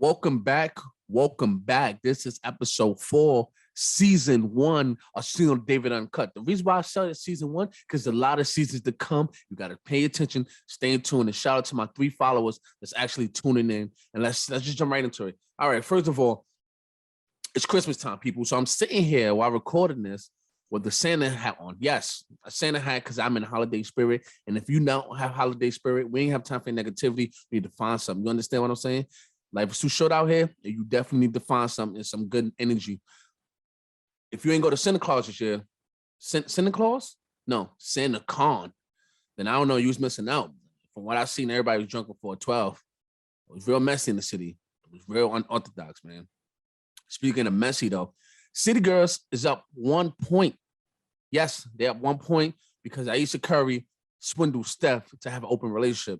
Welcome back. Welcome back. This is episode 4, season 1 of Señor David Uncut. The reason why I started season 1, because a lot of seasons to come. You got to pay attention, stay in tune, and shout out to my 3 followers that's actually tuning in. And let's just jump right into it. All right, first of all, it's Christmas time, people. So I'm sitting here while recording this with the Santa hat on. Yes, a Santa hat because I'm in holiday spirit. And if you don't have holiday spirit, we ain't have time for negativity. We need to find something. You understand what I'm saying? Life is too short out here, and you definitely need to find something and some good energy. If you ain't go to Santa Claus this year, Santa Claus? No, Santa Con. Then I don't know, you was missing out. From what I've seen, everybody was drunk before 12. It was real messy in the city. It was real unorthodox, man. Speaking of messy, though, City Girls is up 1 point. Yes, they're up 1 point because Aisha Curry swindled Steph to have an open relationship.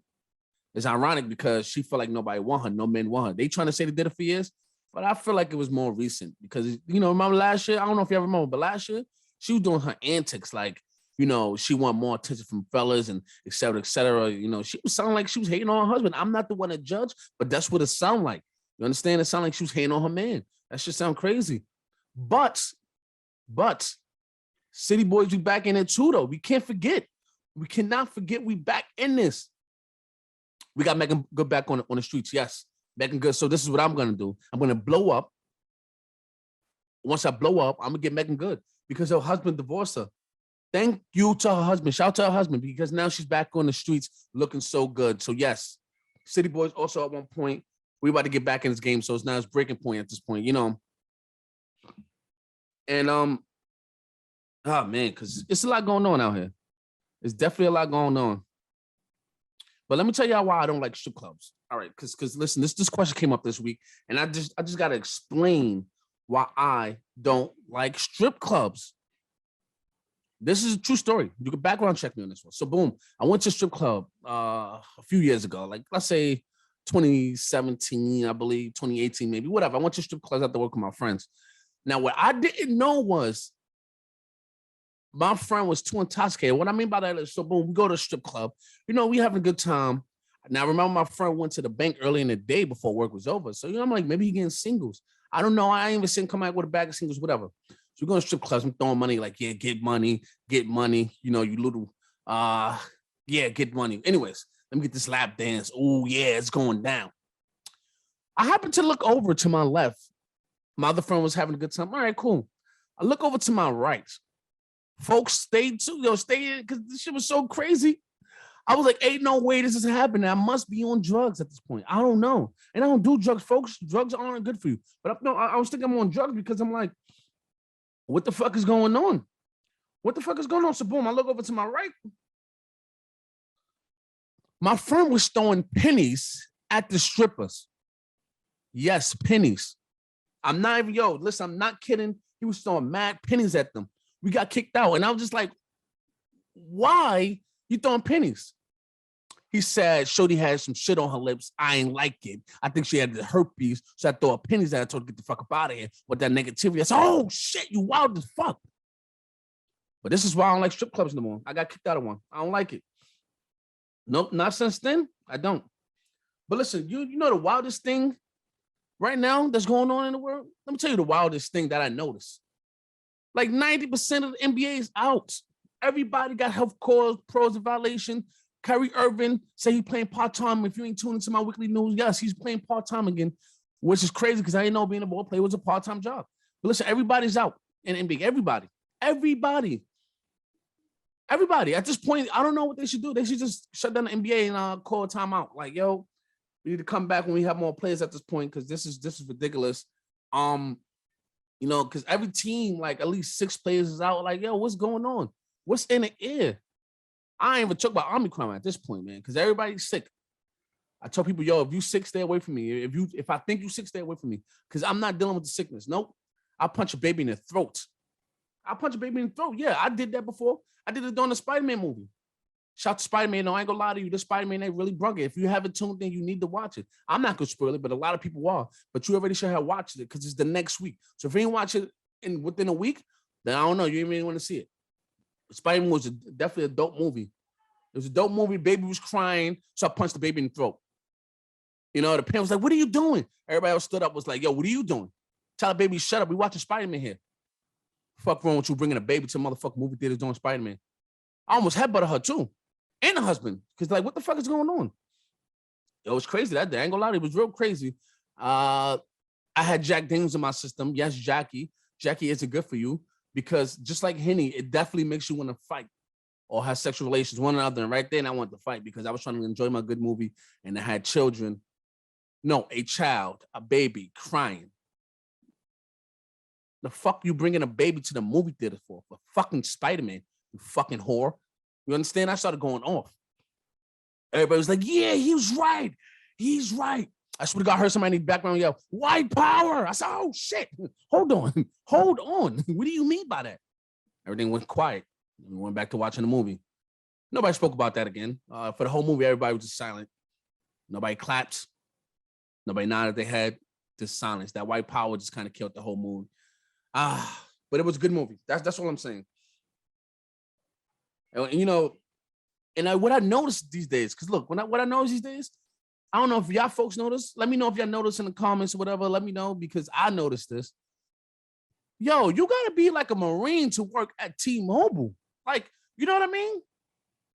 It's ironic because she felt like nobody want her, no men want her. They trying to say they did it for years, but I feel like it was more recent because, remember last year? I don't know if you ever remember, but last year, she was doing her antics like, she want more attention from fellas and et cetera, et cetera. She was sounding like she was hating on her husband. I'm not the one to judge, but that's what it sound like. You understand? It sound like she was hating on her man. That should sound crazy. But City Boys, we back in it too, though. We can't forget. We cannot forget we back in this. We got Megan Good back on the streets. Yes, Megan Good. So this is what I'm going to do. I'm going to blow up. Once I blow up, I'm going to get Megan Good because her husband divorced her. Thank you to her husband. Shout out to her husband because now she's back on the streets looking so good. So, yes, City Boys also at 1 point. We about to get back in this game. So it's now it's breaking point at this point, And, oh, man, because it's a lot going on out here. It's definitely a lot going on. But let me tell y'all why I don't like strip clubs. All right, because listen, this question came up this week, and I just gotta explain why I don't like strip clubs. This is a true story. You can background check me on this one. So boom, I went to a strip club a few years ago, like let's say 2017, I believe, 2018, maybe, whatever. I went to strip clubs after work with my friends. Now, what I didn't know was my friend was too intoxicated. What I mean by that is, so boom, we go to a strip club. We having a good time. Now, remember my friend went to the bank early in the day before work was over. So, I'm like, maybe he getting singles. I don't know. I ain't even seen him come out with a bag of singles, whatever. So we go to strip clubs. I'm throwing money like, yeah, get money. You little, yeah, get money. Anyways, let me get this lap dance. Oh, yeah, it's going down. I happen to look over to my left. My other friend was having a good time. All right, cool. I look over to my right. Folks stayed too, stayed because this shit was so crazy. I was like, ain't no way this is happening. I must be on drugs at this point. I don't know. And I don't do drugs, folks. Drugs aren't good for you. But I was thinking I'm on drugs because I'm like, what the fuck is going on? What the fuck is going on? So boom, I look over to my right. My friend was throwing pennies at the strippers. Yes, pennies. I'm not even, listen, I'm not kidding. He was throwing mad pennies at them. We got kicked out. And I was just like, why you throwing pennies? He said Shorty had some shit on her lips. I ain't like it. I think she had the herpes. So I throw her pennies at her, told her to get the fuck up out of here with that negativity. I said, oh, shit, you wild as fuck. But this is why I don't like strip clubs no more. I got kicked out of one. I don't like it. Nope, not since then. I don't. But listen, you know the wildest thing right now that's going on in the world? Let me tell you the wildest thing that I noticed. Like 90% of the NBA is out. Everybody got health pros in violation. Kyrie Irving say he's playing part-time. If you ain't tuned into my weekly news, yes, he's playing part-time again, which is crazy because I didn't know being a ball player was a part-time job. But listen, everybody's out in NBA. Everybody. At this point, I don't know what they should do. They should just shut down the NBA and call a timeout. Like, we need to come back when we have more players at this point because this is ridiculous. Because every team, like at least 6 players is out. Like, what's going on? What's in the air? I ain't even talk about Omicron at this point, man, because everybody's sick. I tell people, if you sick, stay away from me. If I think you sick, stay away from me, because I'm not dealing with the sickness. Nope. I'll punch a baby in the throat. Yeah, I did that before. I did it during the SpiderMan movie. Shout out to SpiderMan. No, I ain't gonna lie to you. The SpiderMan ain't really brung it. If you haven't tuned in, you need to watch it. I'm not gonna spoil it, but a lot of people are. But you already should have watched it because it's the next week. So if you ain't watch it within a week, then I don't know. You ain't really want to see it. SpiderMan was definitely a dope movie. It was a dope movie. Baby was crying, so I punched the baby in the throat. You know, the parent was like, what are you doing? Everybody else stood up, was like, yo, what are you doing? Tell the baby, shut up. We watching SpiderMan here. Fuck wrong with you bringing a baby to motherfucking movie theaters doing SpiderMan? I almost headbutted her too. And the husband. Because like, what the fuck is going on? It was crazy that day. I ain't gonna lie, it was real crazy. I had Jack Daniels in my system. Yes, Jackie. Jackie isn't good for you because just like Henny, it definitely makes you want to fight or have sexual relations one another. And right then I wanted to fight because I was trying to enjoy my good movie and I had children. No, a child, a baby crying. The fuck you bringing a baby to the movie theater for fucking SpiderMan, you fucking whore. You understand? I started going off. Everybody was like, yeah, he was right. He's right. I swear to God, I heard somebody in the background yell, white power. I said, oh shit, hold on. Hold on. What do you mean by that? Everything went quiet. We went back to watching the movie. Nobody spoke about that again. For the whole movie, everybody was just silent. Nobody clapped. Nobody nodded their head. Just silence. That white power just kind of killed the whole mood. But it was a good movie. That's all I'm saying. And, you know, and what I noticed these days, because look, what I noticed these days, I don't know if y'all folks notice. Let me know if y'all notice in the comments or whatever. Let me know because I noticed this. Yo, you gotta be like a Marine to work at T-Mobile. Like, you know what I mean?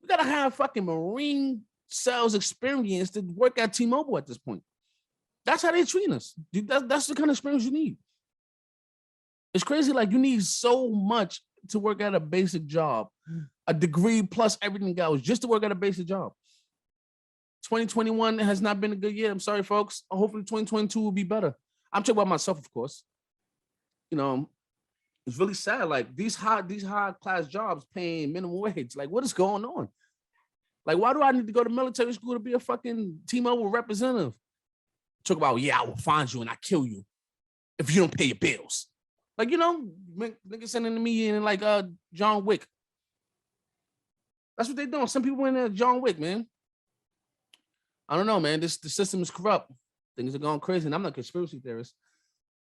You gotta have fucking Marine sales experience to work at T-Mobile at this point. That's how they treat us. That's the kind of experience you need. It's crazy. Like, you need so much to work at a basic job, a degree plus everything else, just to work at a basic job. 2021 has not been a good year. I'm sorry, folks. Hopefully 2022 will be better. I'm talking about myself, of course. You know, it's really sad. Like these high class jobs paying minimum wage. Like, what is going on? Like, why do I need to go to military school to be a fucking T-Mobile representative? Talk about, yeah, I will find you and I kill you if you don't pay your bills. Like, you know, niggas sending to me in like John Wick. That's what they're doing. Some people in there, John Wick, man. I don't know, man. The system is corrupt. Things are going crazy. And I'm not a conspiracy theorist,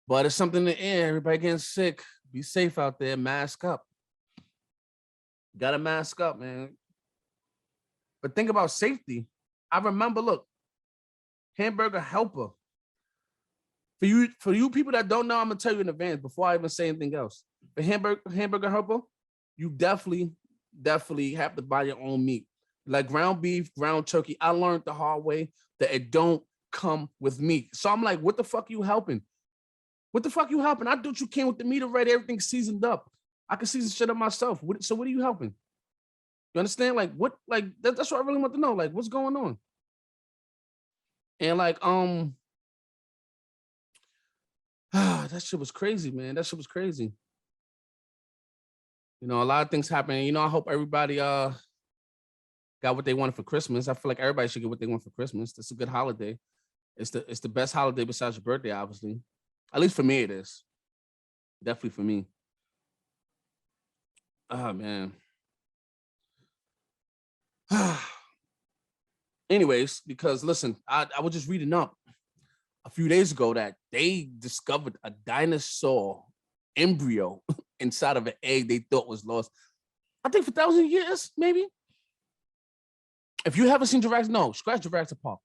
but it's something in the air. Everybody getting sick. Be safe out there. Mask up. Gotta mask up, man. But think about safety. I remember, look, Hamburger Helper. For you people that don't know, I'm gonna tell you in advance before I even say anything else. For Hamburger Helper, you definitely have to buy your own meat. Like ground beef, ground turkey. I learned the hard way that it don't come with meat. So I'm like, what the fuck you helping? What the fuck you helping? I thought you came with the meat already, everything seasoned up. I can season shit up myself. So what are you helping? You understand? Like what? Like that's what I really want to know. Like what's going on? And like that shit was crazy, man. That shit was crazy. You know, a lot of things happening. You know, I hope everybody got what they wanted for Christmas. I feel like everybody should get what they want for Christmas. That's a good holiday. It's the best holiday besides your birthday, obviously. At least for me, it is. Definitely for me. Oh man. Anyways, because listen, I was just reading up a few days ago that they discovered a dinosaur embryo inside of an egg they thought was lost. I think for 1,000 years, maybe. If you haven't seen Jurassic, no, scratch Jurassic Park.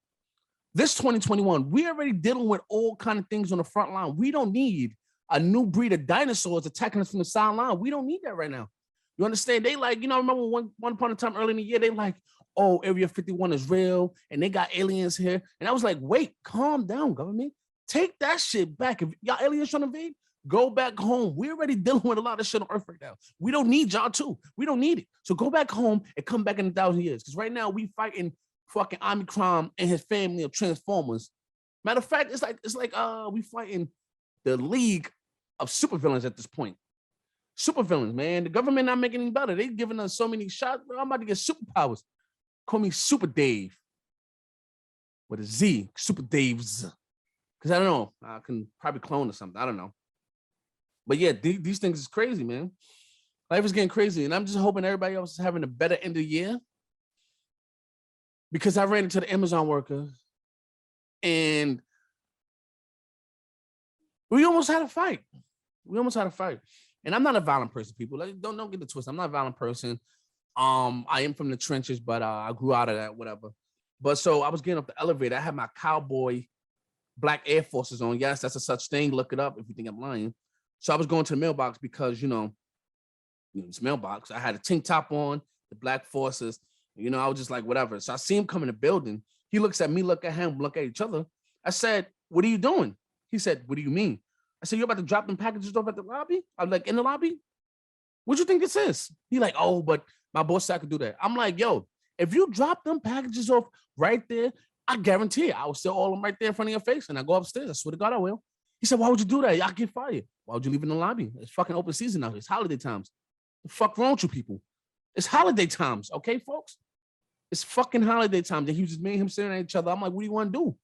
This 2021, we're already dealing with all kind of things on the front line. We don't need a new breed of dinosaurs attacking us from the sideline. We don't need that right now. You understand? They like, you know, remember one upon a time early in the year, they like, oh, Area 51 is real and they got aliens here. And I was like, wait, calm down, government. Take that shit back. If y'all aliens trying to invade, go back home. We're already dealing with a lot of shit on Earth right now. We don't need y'all too. We don't need it. So go back home and come back in 1,000 years. Because right now we fighting fucking Omicron and his family of Transformers. Matter of fact, it's like we fighting the league of supervillains at this point. Supervillains, man. The government not making any better. They giving us so many shots. I'm about to get superpowers. Call me Super Dave with a Z. Super Dave's. Because I don't know. I can probably clone or something. I don't know. But yeah, these things is crazy, man. Life is getting crazy. And I'm just hoping everybody else is having a better end of the year. Because I ran into the Amazon worker and we almost had a fight. And I'm not a violent person, people. Like, don't get the twist. I'm not a violent person. I am from the trenches, but I grew out of that, whatever. But so I was getting up the elevator. I had my cowboy black Air Forces on. Yes, that's a such thing. Look it up if you think I'm lying. So I was going to the mailbox because, it's mailbox. I had a tank top on, the black forces. I was just like, whatever. So I see him come in the building. He looks at me, look at him, look at each other. I said, what are you doing? He said, what do you mean? I said, you're about to drop them packages off at the lobby? I'm like, in the lobby? What you think this is? He like, oh, but my boss said I could do that. I'm like, yo, if you drop them packages off right there, I guarantee I will still all them right there in front of your face. And I go upstairs. I swear to God, I will. He said, why would you do that? Y'all get fired. Why would you leave in the lobby? It's fucking open season now. It's holiday times. The fuck wrong with you people? It's holiday times, okay, folks? It's fucking holiday times. And he just made him staring at each other. I'm like, what do you want to do?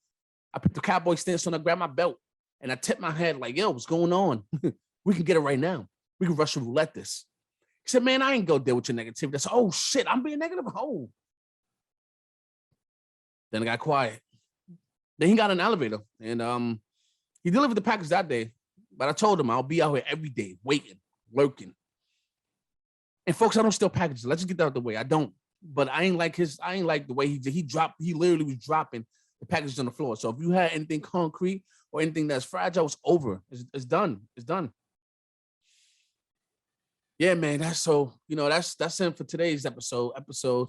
I put the cowboy stance on, I grab my belt, and I tip my head like, yo, what's going on? We can get it right now. We can Russian roulette this. He said, man, I ain't go deal with your negativity. I said, oh, shit, I'm being negative? Oh. Then I got quiet. Then he got an elevator, and he delivered the package that day. But I told him I'll be out here every day, waiting, lurking. And folks, I don't steal packages. Let's just get that out of the way. I don't. But I ain't like the way he dropped. He literally was dropping the packages on the floor. So if you had anything concrete or anything that's fragile, it's over. It's done. It's done. Yeah, man. That's it for today's episode.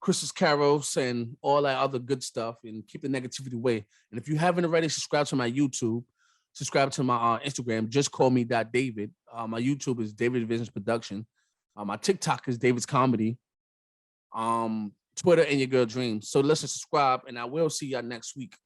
Christmas carols and all that other good stuff, and keep the negativity away. And if you haven't already, subscribe to my YouTube, subscribe to my Instagram. Just call me David. My YouTube is David Visions Production. My TikTok is David's Comedy. Twitter and your girl Dreams. So listen, subscribe, and I will see y'all next week.